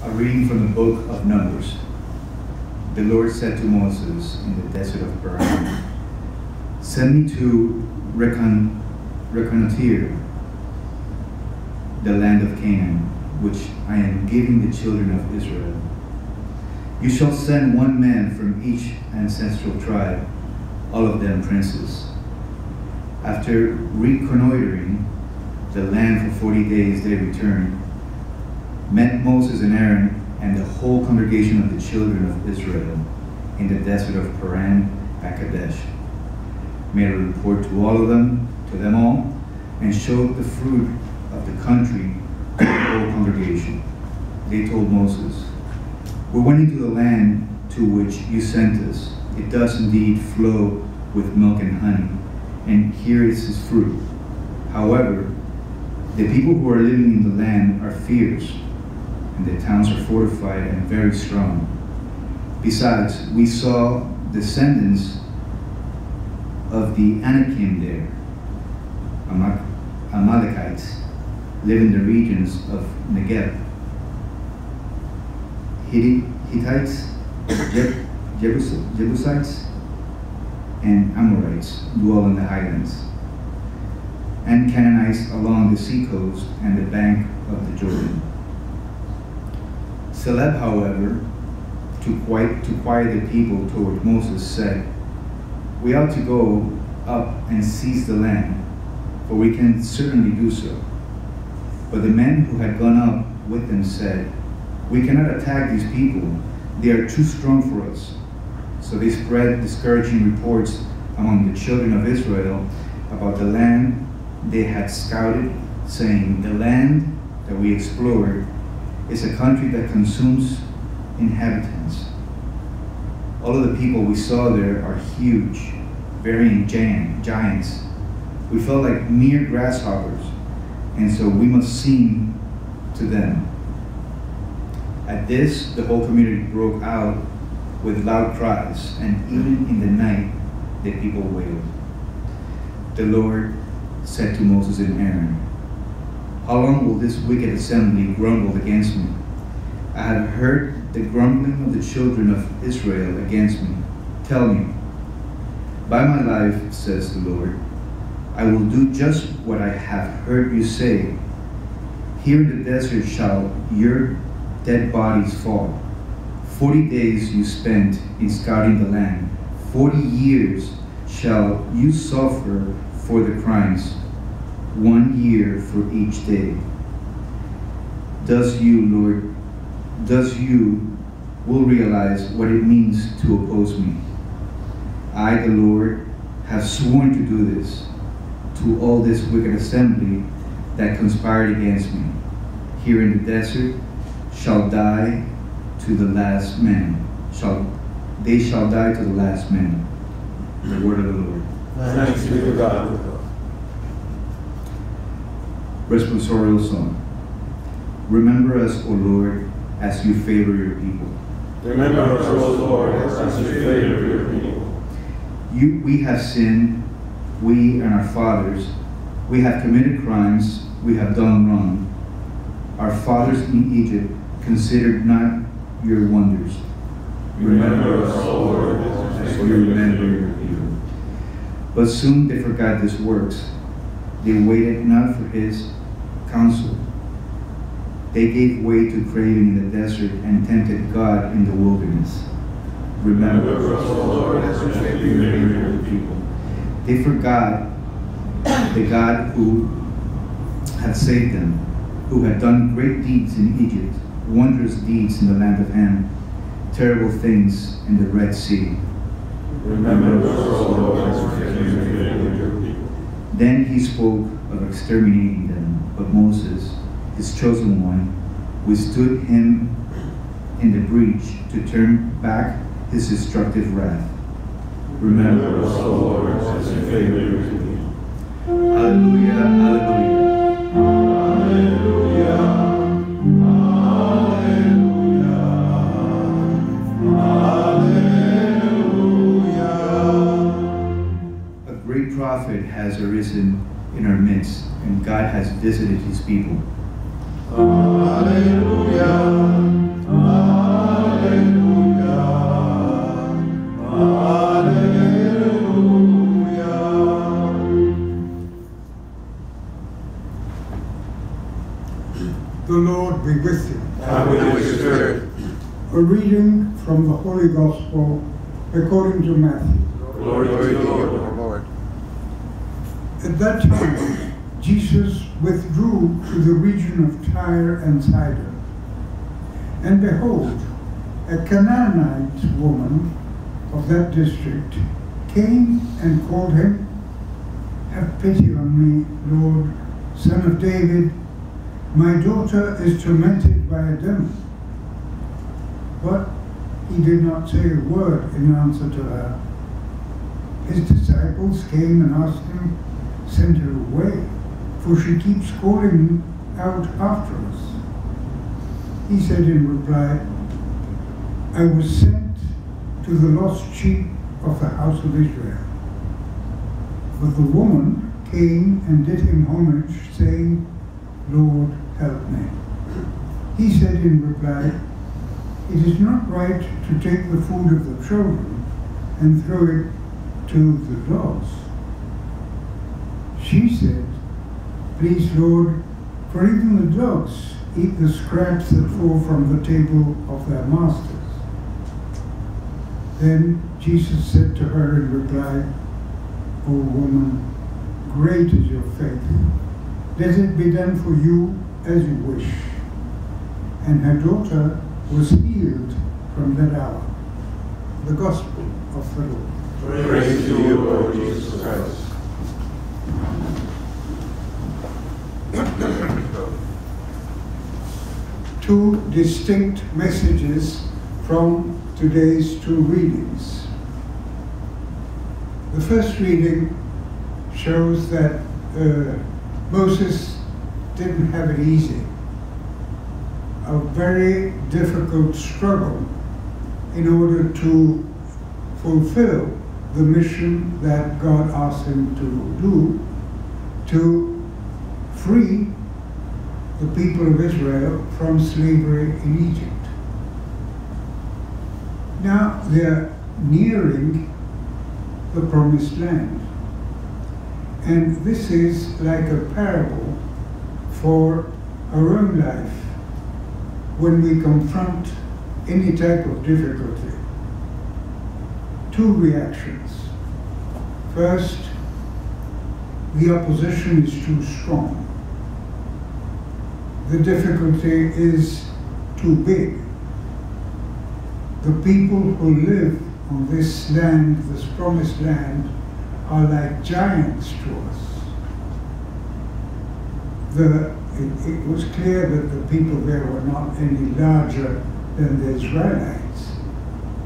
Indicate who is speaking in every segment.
Speaker 1: A reading from the book of Numbers. The Lord said to Moses in the desert of Paran, "Send me to reconnoiter the land of Canaan, which I am giving the children of Israel. You shall send one man from each ancestral tribe, all of them princes." After reconnoitering the land for 40 days, they returned, met Moses and Aaron and the whole congregation of the children of Israel in the desert of Paran at Kadesh, made a report to all of them, to them all, and showed the fruit of the country to the whole congregation. They told Moses, "We went into the land to which you sent us. It does indeed flow with milk and honey, and here is its fruit. However, the people who are living in the land are fierce, and the towns are fortified and very strong. Besides, we saw descendants of the Anakim there, Amalekites, live in the regions of Negev. Hittites, Jebusites, and Amorites dwell in the highlands, and Canaanites along the seacoast and the bank of the Jordan." Caleb, however, to quiet the people toward Moses, said, "We ought to go up and seize the land, for we can certainly do so." But the men who had gone up with them said, "We cannot attack these people. They are too strong for us." So they spread discouraging reports among the children of Israel about the land they had scouted, saying, "The land that we explored is a country that consumes inhabitants. All of the people we saw there are huge, varying giants. We felt like mere grasshoppers, and so we must seem to them." At this, the whole community broke out with loud cries, and even in the night, the people wailed. The Lord said to Moses and Aaron, "How long will this wicked assembly grumble against me? I have heard the grumbling of the children of Israel against me. Tell me, by my life, says the Lord, I will do just what I have heard you say. Here in the desert shall your dead bodies fall. 40 days you spent in scouting the land. 40 years shall you suffer for the crimes, 1 year for each day. Thus you will realize what it means to oppose me. I, the Lord, have sworn to do this to all this wicked assembly that conspired against me. Here in the desert shall die to the last man. They shall die to the last man." The word of the Lord.
Speaker 2: Thanks be to God.
Speaker 1: Responsorial Song. Remember us, O Lord, as you favor your people.
Speaker 2: Remember us, O Lord, as you favor your people.
Speaker 1: We have sinned, we and our fathers. We have committed crimes, we have done wrong. Our fathers in Egypt considered not your wonders.
Speaker 2: Remember us, O Lord,
Speaker 1: as you remember your people. But soon they forgot his works. They waited not for his counsel. They gave way to craving in the desert and tempted God in the wilderness. Remember us, O Lord, as you favor your people. They forgot the God who had saved them, who had done great deeds in Egypt, wondrous deeds in the land of Ham, terrible things in the Red Sea.
Speaker 2: Remember us, O Lord, as you favor your people.
Speaker 1: Then he spoke of exterminating them, but Moses, his chosen one, withstood him in the breach to turn back his destructive wrath. Remember us, O Lord, as you favor your people. Hallelujah, hallelujah.
Speaker 2: Hallelujah.
Speaker 1: A great prophet has arisen in our midst, and God has visited his people.
Speaker 2: Hallelujah.
Speaker 3: with you.
Speaker 2: And with your spirit.
Speaker 3: A reading from the Holy Gospel according to Matthew.
Speaker 2: Glory to you, Lord.
Speaker 3: At that time, Jesus withdrew to the region of Tyre and Sidon. And behold, a Canaanite woman of that district came and called him, "Have pity on me, Lord, Son of David. My daughter is tormented by a demon." But he did not say a word in answer to her. His disciples came and asked him, "Send her away, for she keeps calling out after us." He said in reply, "I was sent to the lost sheep of the house of Israel." But the woman came and did him homage, saying, "Lord, help me." He said in reply, "It is not right to take the food of the children and throw it to the dogs." She said, "Please, Lord, for even the dogs eat the scraps that fall from the table of their masters." Then Jesus said to her in reply, "O woman, great is your faith. Let it be done for you as you wish." And her daughter was healed from that hour. The Gospel of the Lord.
Speaker 2: Praise to you, Lord Jesus Christ.
Speaker 3: Two distinct messages from today's two readings. The first reading shows that Moses didn't have it easy. A very difficult struggle in order to fulfill the mission that God asked him to do, to free the people of Israel from slavery in Egypt. Now they're nearing the promised land. And this is like a parable for our own life when we confront any type of difficulty. Two reactions. First, the opposition is too strong. The difficulty is too big. The people who live on this land, this promised land, are like giants to us. It was clear that the people there were not any larger than the Israelites,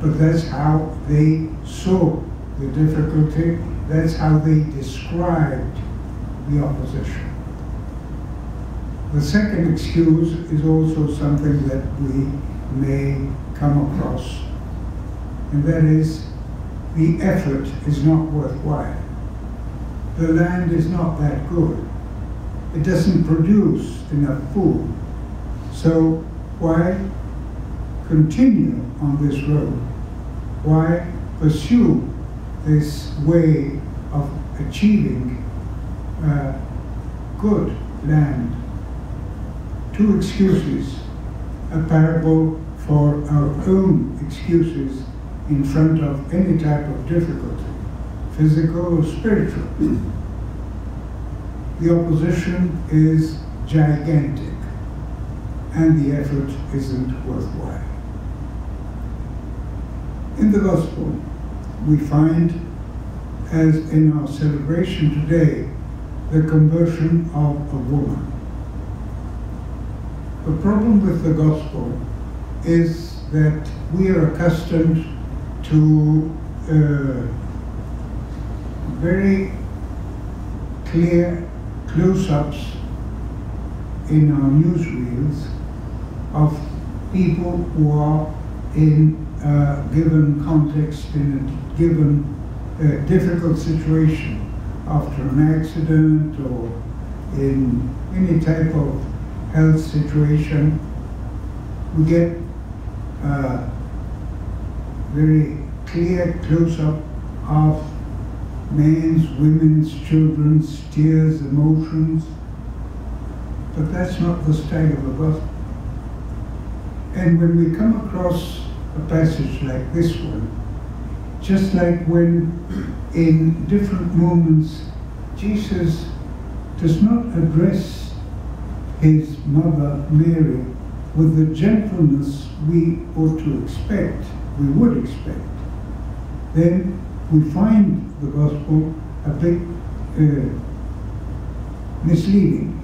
Speaker 3: but that's how they saw the difficulty, that's how they described the opposition. The second excuse is also something that we may come across, and that is the effort is not worthwhile. The land is not that good. It doesn't produce enough food. So why continue on this road? Why pursue this way of achieving good land? Two excuses, a parable for our own excuses in front of any type of difficulty, physical or spiritual. The opposition is gigantic, and the effort isn't worthwhile. In the Gospel, we find, as in our celebration today, the conversion of a woman. The problem with the Gospel is that we are accustomed to very clear close-ups in our newsreels of people who are in a given context, in a given difficult situation, after an accident or in any type of health situation. We get a very clear close-up of men's, women's, children's tears, emotions. But that's not the style of the Gospel. And when we come across a passage like this one, just like when in different moments Jesus does not address his mother Mary with the gentleness we ought to expect, we would expect, then we find the gospel a bit misleading.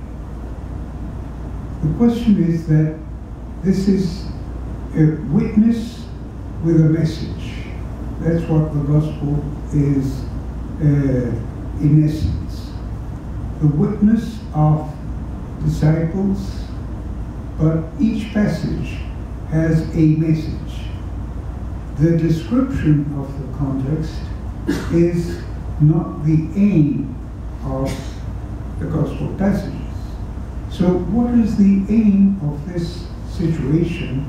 Speaker 3: The question is that this is a witness with a message. That's what the gospel is in essence. The witness of disciples, but each passage has a message. The description of the context is not the aim of the gospel passages. So what is the aim of this situation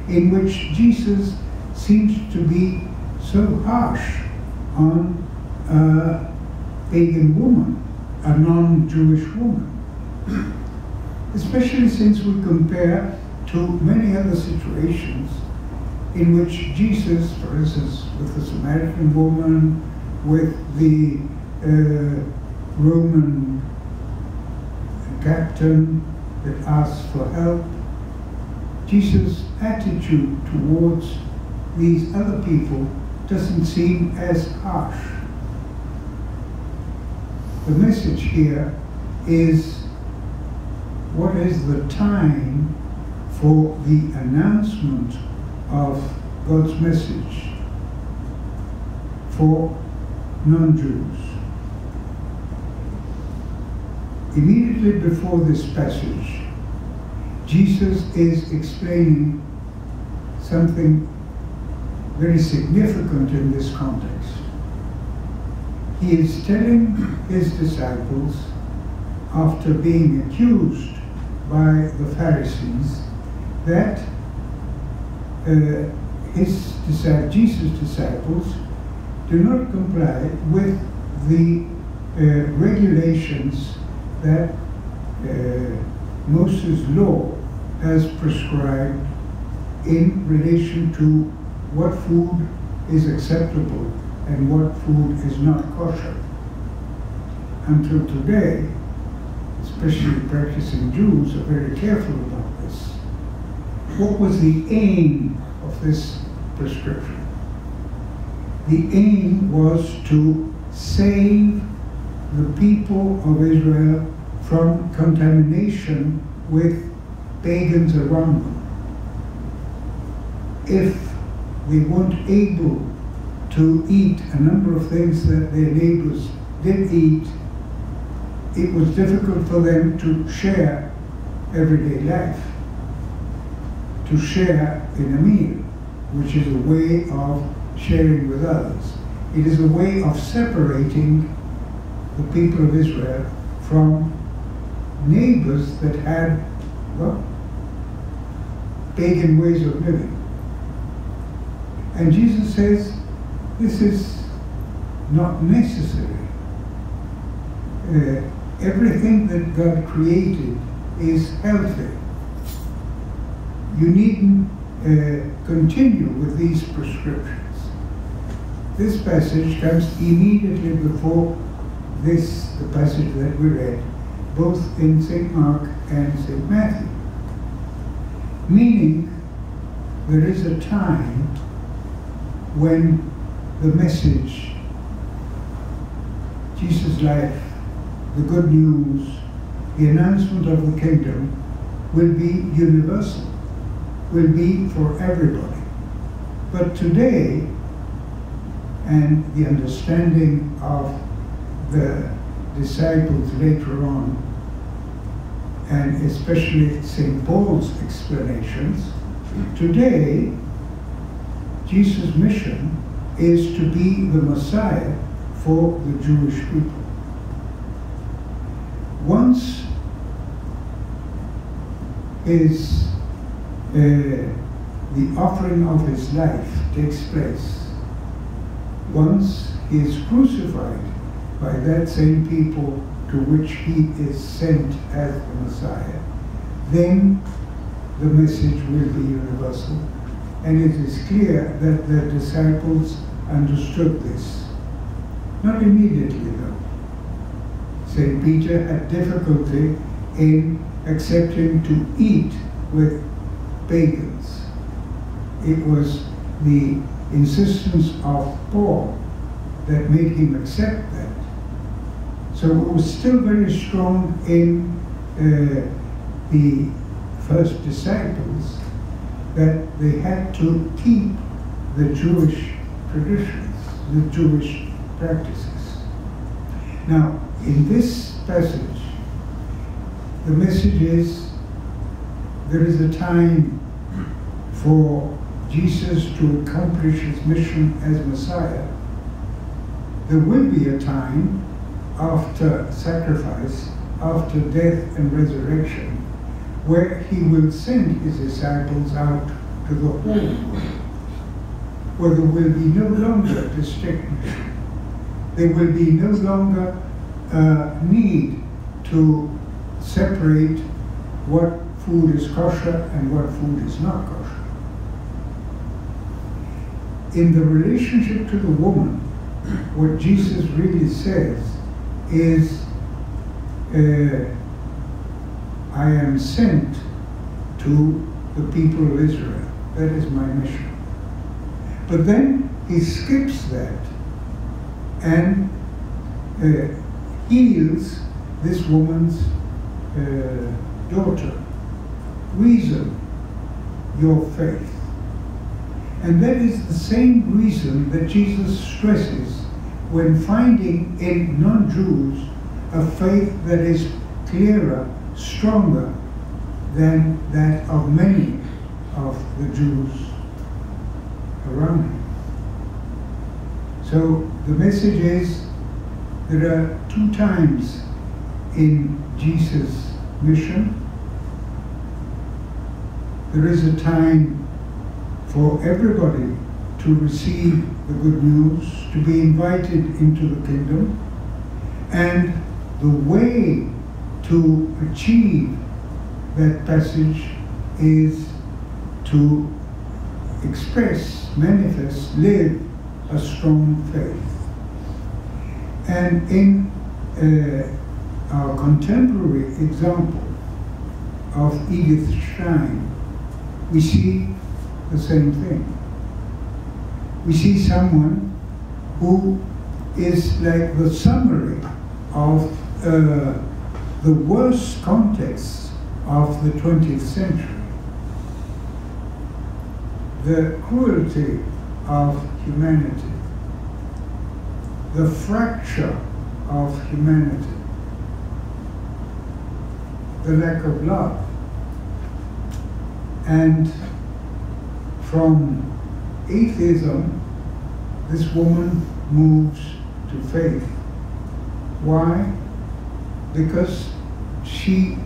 Speaker 3: in which Jesus seems to be so harsh on a pagan woman, a non-Jewish woman? Especially since we compare to many other situations in which Jesus, for instance, with the Samaritan woman, with the Roman captain that asks for help, Jesus' attitude towards these other people doesn't seem as harsh. The message here is, what is the time for the announcement of God's message for non-Jews? Immediately before this passage, Jesus is explaining something very significant in this context. He is telling his disciples, after being accused by the Pharisees, that Jesus' disciples do not comply with the regulations that Moses' law has prescribed in relation to what food is acceptable and what food is not kosher. Until today, especially practicing Jews are very careful about this. What was the aim of this prescription? The aim was to save the people of Israel from contamination with pagans around them. If they weren't able to eat a number of things that their neighbors did eat, it was difficult for them to share everyday life, to share in a meal, which is a way of sharing with others. It is a way of separating the people of Israel from neighbors that had, well, pagan ways of living. And Jesus says, this is not necessary. Everything that God created is healthy. You needn't continue with these prescriptions. This passage comes immediately before this, the passage that we read, both in St. Mark and St. Matthew. Meaning, there is a time when the message, Jesus' life, the good news, the announcement of the kingdom will be universal, will be for everybody. But today, and the understanding of the disciples later on, and especially St. Paul's explanations, today, Jesus' mission is to be the Messiah for the Jewish people. Once the offering of his life takes place, once he is crucified by that same people to which he is sent as the Messiah, then the message will be universal. And it is clear that the disciples understood this. Not immediately, though. St. Peter had difficulty in accepting to eat with pagans. It was the insistence of Paul that made him accept that. So it was still very strong in the first disciples that they had to keep the Jewish traditions, the Jewish practices. Now, in this passage, the message is there is a time for Jesus to accomplish his mission as Messiah. There will be a time after sacrifice, after death and resurrection, where he will send his disciples out to the whole world, where there will be no longer distinction. There will be no longer need to separate what food is kosher and what food is not kosher. In the relationship to the woman, what Jesus really says is, I am sent to the people of Israel. That is my mission. But then he skips that and heals this woman's daughter. Reason your faith. And that is the same reason that Jesus stresses when finding in non-Jews a faith that is clearer, stronger than that of many of the Jews around him. So the message is there are two times in Jesus' mission. There is a time for everybody to receive the good news, to be invited into the kingdom, and the way to achieve that passage is to express, manifest, live a strong faith. And in our contemporary example of Edith Stein, we see the same thing. We see someone who is like the summary of the worst context of the 20th century. The cruelty of humanity, the fracture of humanity, the lack of love. And from atheism, this woman moves to faith. Why? Because she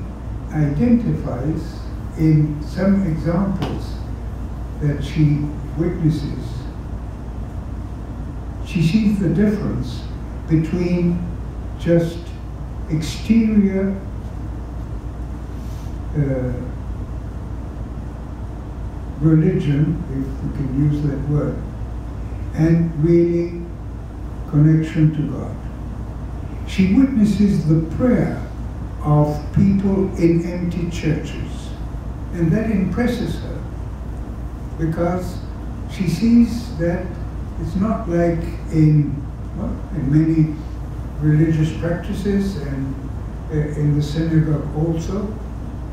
Speaker 3: identifies in some examples that she witnesses. She sees the difference between just exterior religion, if we can use that word, and really connection to God. She witnesses the prayer of people in empty churches, and that impresses her because she sees that it's not like in many religious practices and in the synagogue also,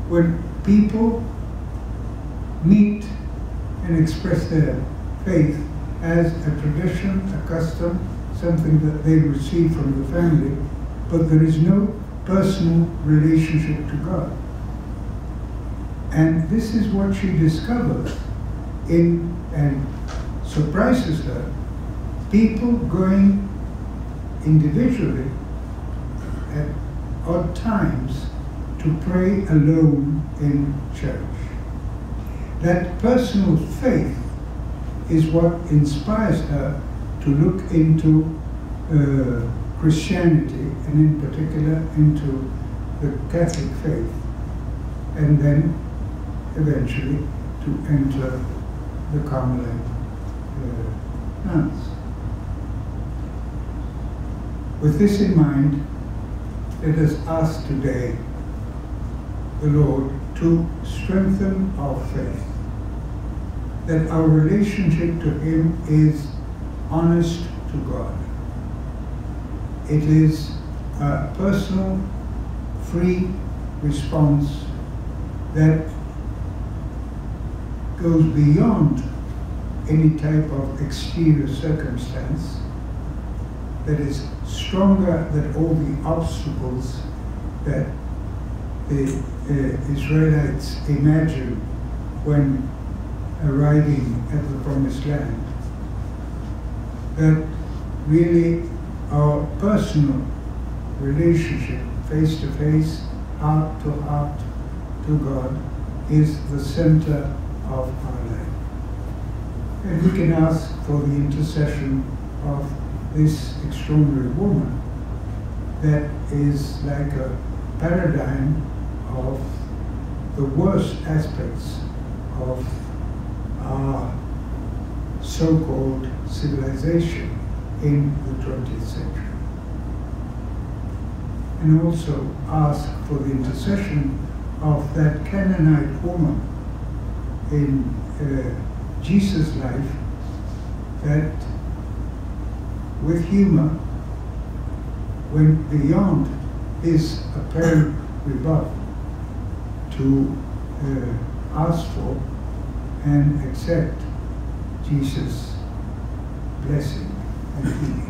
Speaker 3: when people meet and express their faith as a tradition, a custom, something that they receive from the family, but there is no personal relationship to God. And this is what she discovers in, and surprises her, people going individually at odd times to pray alone in church. That personal faith is what inspires her to look into Christianity, and in particular into the Catholic faith, and then eventually to enter the Carmelite nuns. With this in mind, let us ask today the Lord to strengthen our faith, that our relationship to Him is honest to God. It is a personal, free response that goes beyond any type of exterior circumstance, that is stronger than all the obstacles that the Israelites imagined when arriving at the Promised Land. That really our personal relationship, face to face, heart to heart, to God, is the center of our life. And we can ask for the intercession of this extraordinary woman that is like a paradigm of the worst aspects of our so-called civilization in the 20th century. And also ask for the intercession of that Canaanite woman in Jesus' life that with humor went beyond his apparent rebuff to ask for and accept Jesus' blessing and healing.